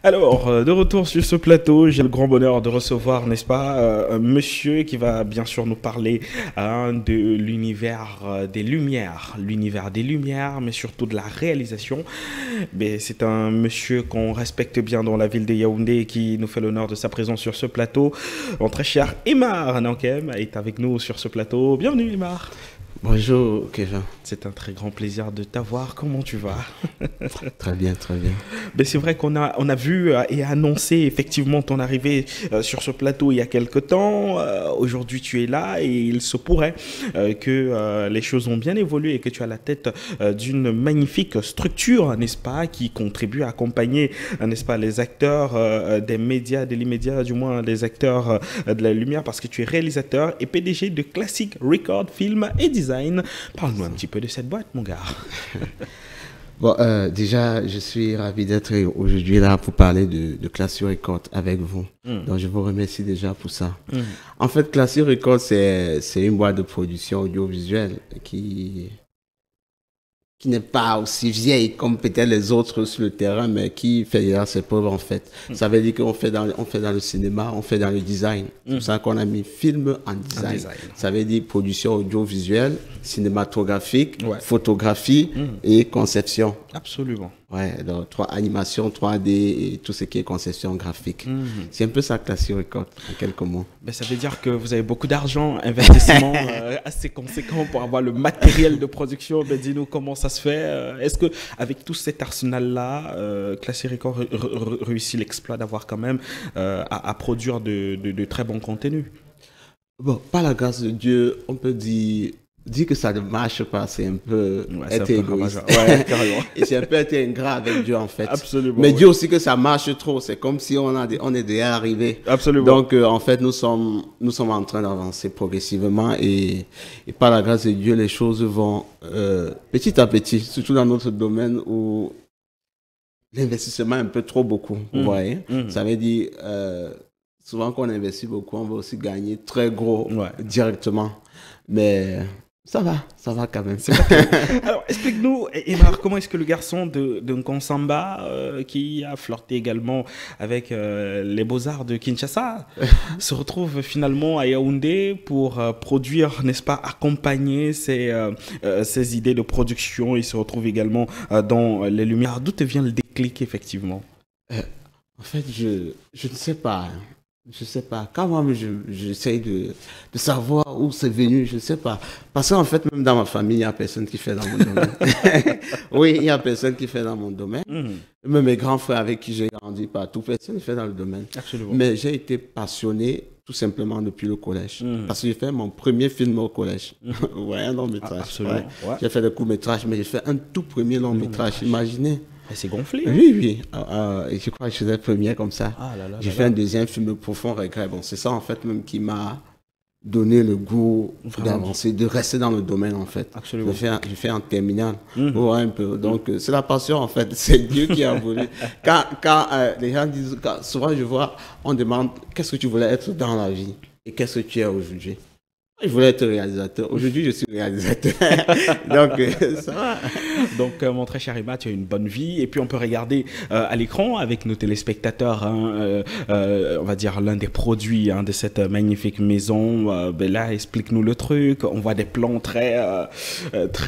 Alors, de retour sur ce plateau, j'ai le grand bonheur de recevoir, n'est-ce pas, un monsieur qui va bien sûr nous parler de l'univers des lumières, mais surtout de la réalisation. Mais c'est un monsieur qu'on respecte bien dans la ville de Yaoundé et qui nous fait l'honneur de sa présence sur ce plateau. Mon très cher Imar Nankem est avec nous sur ce plateau. Bienvenue Imar. Bonjour Kevin. C'est un très grand plaisir de t'avoir. Comment tu vas? Très bien, très bien. Ben c'est vrai qu'on a vu et annoncé effectivement ton arrivée sur ce plateau il y a quelque temps. Aujourd'hui, tu es là et il se pourrait que les choses ont bien évolué et que tu as la tête d'une magnifique structure, n'est-ce pas, qui contribue à accompagner, n'est-ce pas, les acteurs des médias, de l'immédiat, du moins les acteurs de la lumière, parce que tu es réalisateur et PDG de Classic Record Film et Design. Parle-nous un petit peu de cette boîte, mon gars. Bon, déjà, je suis ravi d'être aujourd'hui là pour parler de Classic Record avec vous. Donc, je vous remercie déjà pour ça. En fait, Classic Record, c'est une boîte de production audiovisuelle qui n'est pas aussi vieille comme peut-être les autres sur le terrain, mais qui fait déjà ses preuves en fait. Ça veut dire qu'on fait on fait dans le cinéma, on fait dans le design. C'est pour ça qu'on a mis film en design. Ça veut dire production audiovisuelle, cinématographique, photographie et conception. Absolument. Ouais, donc animation 3D et tout ce qui est conception graphique. C'est un peu ça Classic Record, en quelques mots. Ben, ça veut dire que vous avez beaucoup d'argent, investissement assez conséquent pour avoir le matériel de production. Ben, dis-nous comment ça se fait. Est-ce que avec tout cet arsenal-là, Classic Record réussit l'exploit d'avoir quand même à produire de très bons contenus? Bon, par la grâce de Dieu, on peut dire que ça ne marche pas, c'est un peu être égoïste. Ouais, carrément. Et c'est un peu être ingrat avec Dieu, en fait. Absolument. Mais Dieu aussi que ça marche trop. C'est comme si on est déjà arrivé. Absolument. Donc, en fait, nous sommes en train d'avancer progressivement et par la grâce de Dieu, les choses vont petit à petit, surtout dans notre domaine où l'investissement est un peu trop beaucoup, vous voyez. Ça veut dire, souvent qu'on investit beaucoup, on va aussi gagner très gros directement. Mais ça va quand même. Alors, explique-nous, Emar, comment est-ce que le garçon de Nkonsamba, qui a flirté également avec les Beaux-Arts de Kinshasa, se retrouve finalement à Yaoundé pour produire, n'est-ce pas, accompagner ses idées de production. Il se retrouve également dans les Lumières. D'où te vient le déclic, effectivement? En fait, je ne sais pas. Je sais pas. Quand moi, j'essaye de savoir où c'est venu, je ne sais pas. Parce qu'en fait, même dans ma famille, il n'y a personne qui fait dans mon domaine. Oui, il n'y a personne qui fait dans mon domaine. Même mes grands frères avec qui j'ai grandi partout, personne ne fait dans le domaine. Absolument. Mais j'ai été passionné tout simplement depuis le collège. Parce que j'ai fait mon premier film au collège. Ouais, un long métrage. Absolument. Ouais. J'ai fait des courts métrages, mais j'ai fait un tout premier long métrage. Imaginez. C'est gonflé. Oui, oui. Je crois que je faisais le premier comme ça. J'ai fait un deuxième film, Profond Regret. Bon, c'est ça en fait même qui m'a donné le goût d'avancer, de rester dans le domaine en fait. Absolument. J'ai fait en terminale. Ouais, un peu. Donc c'est la passion en fait. C'est Dieu qui a voulu. Quand les gens disent, souvent je vois, on demande qu'est-ce que tu voulais être dans la vie et qu'est-ce que tu es aujourd'hui. Je voulais être réalisateur. Aujourd'hui, je suis réalisateur. Donc, ça va. Donc, mon très cher Emma, tu as une bonne vie. Et puis, on peut regarder à l'écran avec nos téléspectateurs, on va dire, l'un des produits de cette magnifique maison. Ben là, explique-nous le truc. On voit des plans très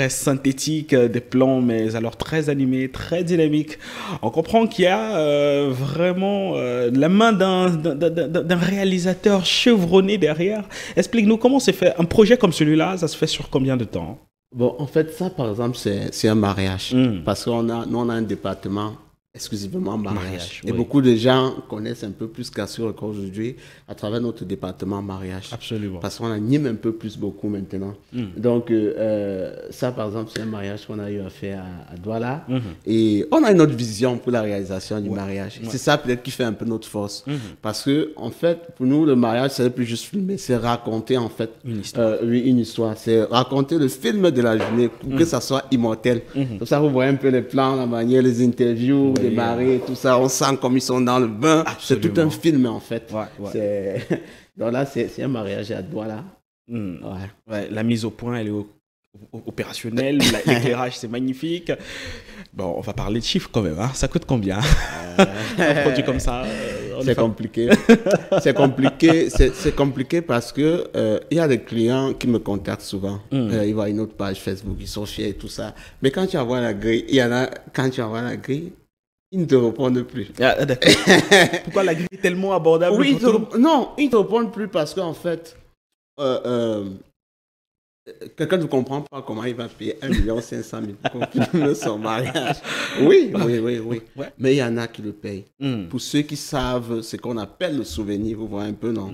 synthétiques, des plans, mais alors très animés, très dynamiques. On comprend qu'il y a vraiment la main d'un réalisateur chevronné derrière. Explique-nous comment c'est fait. Un projet comme celui-là, ça se fait sur combien de temps? Bon, en fait, ça, par exemple, c'est un mariage. Parce qu'on a, nous, on a un département exclusivement mariage. Et beaucoup de gens connaissent un peu plus Classic Record aujourd'hui à travers notre département mariage. Absolument. Parce qu'on anime un peu plus beaucoup maintenant. Donc, ça, par exemple, c'est un mariage qu'on a eu à faire à Douala. Et on a une autre vision pour la réalisation du mariage. C'est ça peut-être qui fait un peu notre force. Parce que, en fait, pour nous, le mariage, c'est plus juste filmer, c'est raconter, en fait, une histoire. Oui, une histoire. C'est raconter le film de la journée pour que ça soit immortel. Comme ça, vous voyez un peu les plans, la manière, les interviews, les marées, tout ça. On sent comme ils sont dans le bain. C'est tout un film, en fait. Donc là, c'est un mariage à Douala. La mise au point, elle est opérationnelle. L'éclairage, c'est magnifique. Bon, on va parler de chiffres quand même, hein. Ça coûte combien un produit comme ça? C'est compliqué. C'est compliqué parce que il y a des clients qui me contactent souvent. Ils voient une autre page Facebook, ils sont fiers et tout ça. Mais quand tu envoies la grille, il y en a, quand tu envoies la grille, ils ne te répondent plus. Ah, d'accord. Pourquoi la grille est tellement abordable? Oui, non, ils ne te répondent plus parce qu'en fait, quelqu'un ne comprend pas comment il va payer 1 500 000 pour confirmer son mariage. Oui. Ouais. Mais il y en a qui le payent. Pour ceux qui savent ce qu'on appelle le souvenir, vous voyez un peu, non?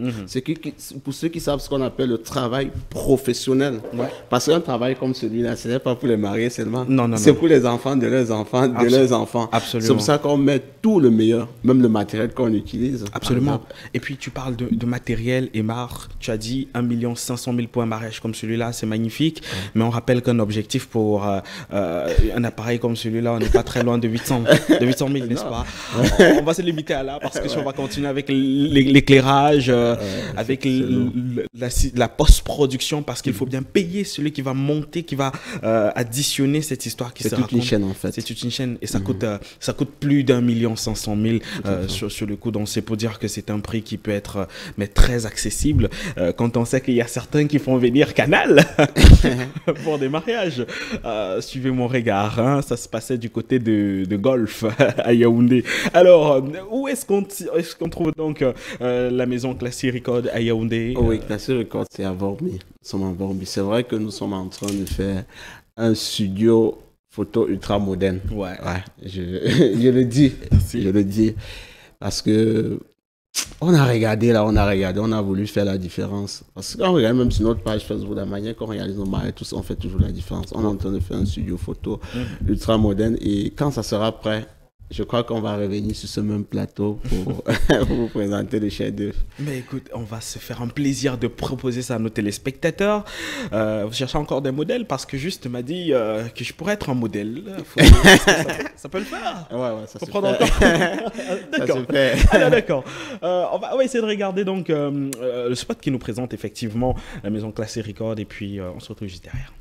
Pour ceux qui savent ce qu'on appelle le travail professionnel. Ouais. Parce qu'un travail comme celui-là, ce n'est pas pour les mariés seulement. Non. C'est pour les enfants de leurs enfants, de leurs enfants. Absolument. C'est pour ça qu'on met tout le meilleur, même le matériel qu'on utilise. Absolument. Et puis, tu parles de matériel et marque. Tu as dit 1 500 000 pour un mariage comme celui-là. C'est magnifique, mais on rappelle qu'un objectif pour un appareil comme celui-là, on n'est pas très loin de 800 000, n'est-ce pas? On va se limiter à là parce que si on va continuer avec l'éclairage, avec la post-production, parce qu'il faut bien payer celui qui va monter, qui va additionner cette histoire qui se raconte. C'est toute une chaîne en fait. C'est toute une chaîne et ça coûte plus d'1 500 000 sur le coup. Donc c'est pour dire que c'est un prix qui peut être mais très accessible quand on sait qu'il y a certains qui font venir Canal pour des mariages. Suivez mon regard, hein, ça se passait du côté de Golf à Yaoundé. Alors, où est-ce qu'on trouve donc la maison Classy Record à Yaoundé? Oui, Classy Record, c'est à Vormi. Nous sommes à Vormi. C'est vrai que nous sommes en train de faire un studio photo ultra moderne. Ouais, je le dis. Merci. Je le dis. Parce que on a voulu faire la différence. Parce qu'on regarde même sur notre page Facebook, la manière qu'on réalise nos mariages, tous, on fait toujours la différence. On est en train de faire un studio photo ultra moderne et quand ça sera prêt, je crois qu'on va revenir sur ce même plateau pour vous présenter le chef-d'œuvre. Mais écoute, on va se faire un plaisir de proposer ça à nos téléspectateurs. Vous cherchez encore des modèles parce que juste m'a dit que je pourrais être un modèle. Ça peut le faire. Ouais, ça se fait. D'accord. Ça se fait. Alors, d'accord. On va essayer de regarder donc le spot qui nous présente effectivement la maison Classy Record et puis on se retrouve juste derrière.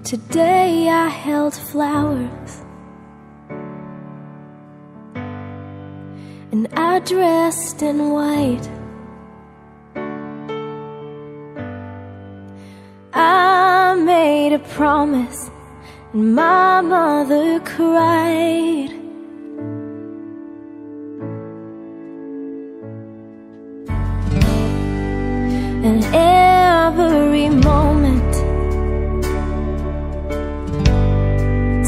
Today I held flowers and I dressed in white. I made a promise and my mother cried. And every moment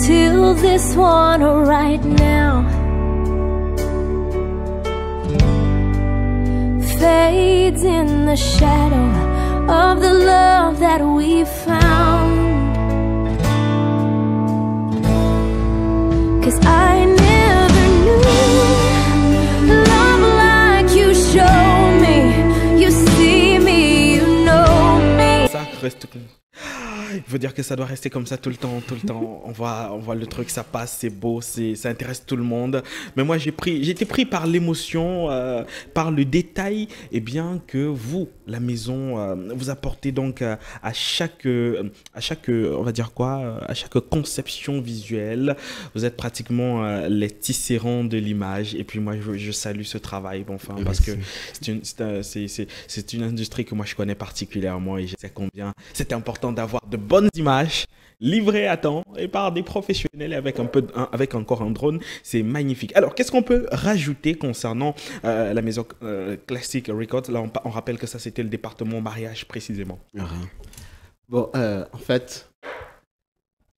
till this one right now fades in the shadow of the love that we found. 'Cause I never knew love like you show me. You see me, you know me. Ça reste comme... Il faut dire que ça doit rester comme ça tout le temps. On voit le truc, ça passe, c'est beau, ça intéresse tout le monde. Mais moi, j'ai été pris par l'émotion, par le détail, et bien que vous, la maison, vous apportez donc à chaque, on va dire quoi, à chaque conception visuelle, vous êtes pratiquement les tisserands de l'image. Et puis moi, je salue ce travail, bon, enfin, parce que c'est une industrie que moi je connais particulièrement et je sais combien c'est important d'avoir de bonnes images, livrées à temps et par des professionnels avec avec encore un drone. C'est magnifique. Alors, qu'est-ce qu'on peut rajouter concernant la maison Classic Records? Là, on rappelle que ça, c'était le département mariage précisément. Bon, en fait,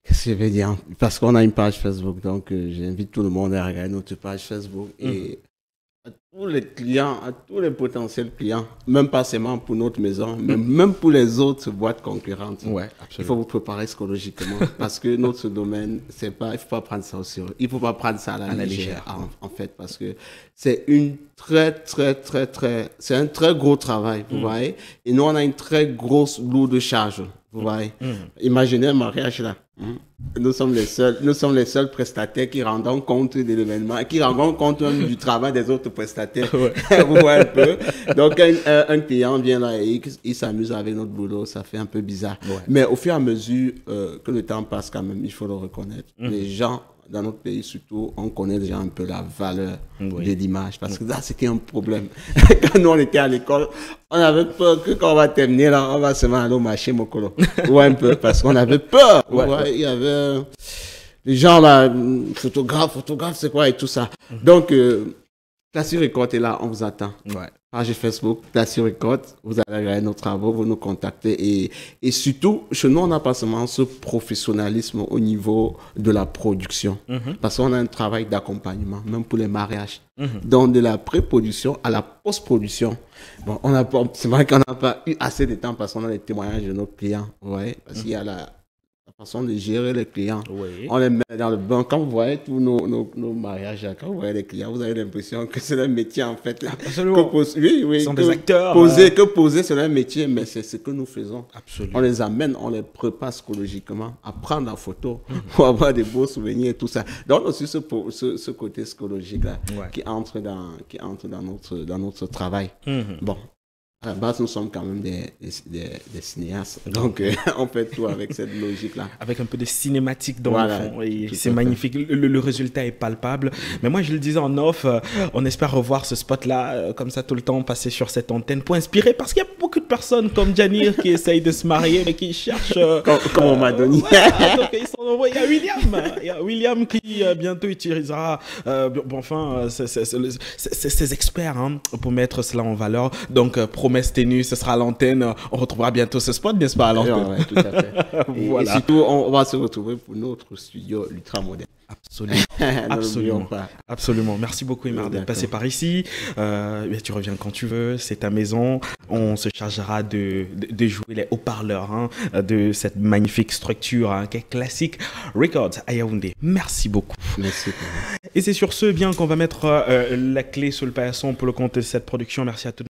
qu'est-ce que je vais dire? Parce qu'on a une page Facebook, donc j'invite tout le monde à regarder notre page Facebook et à tous les clients, à tous les potentiels clients, même pas seulement pour notre maison, même pour les autres boîtes concurrentes. Ouais, il faut vous préparer psychologiquement parce que notre domaine, c'est pas, il faut pas prendre ça au sérieux. Il faut pas prendre ça à la légère, en fait, parce que c'est une c'est un très gros travail, vous voyez. Et nous, on a une très grosse lourde charge. Vous voyez, imaginez un mariage là. Nous sommes les seuls prestataires qui rendent compte de l'événement, qui rendent compte du travail des autres prestataires. Vous voyez un peu. Donc, un client vient là et il s'amuse avec notre boulot, ça fait un peu bizarre. Ouais. Mais au fur et à mesure que le temps passe quand même, il faut le reconnaître. Les gens, dans notre pays surtout, on connaît déjà un peu la valeur de l'image. Parce que là, c'était un problème. Quand nous, on était à l'école, on avait peur que quand on va terminer, là, on va seulement aller au marché Mokolo. Ouais, un peu, parce qu'on avait peur. Ouais, il y avait les gens là, photographe, c'est quoi et tout ça. Donc, Classic Records est là, on vous attend. Ouais. Page Facebook, Classic Records, vous allez regarder nos travaux, vous nous contactez et surtout, chez nous, on n'a pas seulement ce professionnalisme au niveau de la production, parce qu'on a un travail d'accompagnement, même pour les mariages. Donc, de la pré-production à la post-production. Bon, c'est vrai qu'on n'a pas eu assez de temps parce qu'on a les témoignages de nos clients, ouais, parce qu'il y a la façon de gérer les clients. Oui. On les met dans le bain. Quand vous voyez tous nos mariages, quand vous voyez les clients, vous avez l'impression que c'est leur métier en fait. Absolument. Ils sont des acteurs. Poser, c'est leur métier, mais c'est ce que nous faisons. Absolument. On les amène, on les prépare psychologiquement à prendre la photo pour avoir des beaux souvenirs et tout ça. Donc aussi ce côté psychologique là qui entre dans notre travail. Bon. À la base, nous sommes quand même des cinéastes. Donc, on fait tout avec cette logique-là. Avec un peu de cinématique dans le fond. Et c'est magnifique. Le résultat est palpable. Mais moi, je le disais en off, on espère revoir ce spot-là, comme ça, tout le temps, passer sur cette antenne pour inspirer. Parce qu'il y a beaucoup de personnes comme Janir qui essayent de se marier, mais qui cherchent... comme on m'a donné. Donc, il y a William qui bientôt utilisera ces experts pour mettre cela en valeur. Donc, promesse tenue, ce sera à l'antenne. On retrouvera bientôt ce spot, n'est-ce pas, à l'antenne? Oui, tout à fait. Voilà. Et surtout, on va se retrouver pour notre studio ultra moderne. Absolument. Absolument. Merci beaucoup, Imar, d'être passé par ici. Tu reviens quand tu veux. C'est ta maison. On se chargera de jouer les haut-parleurs de cette magnifique structure qui est Classic Records à Yaoundé. Merci beaucoup. Merci. Et c'est sur ce bien qu'on va mettre la clé sur le paillasson pour le compte de cette production. Merci à tous.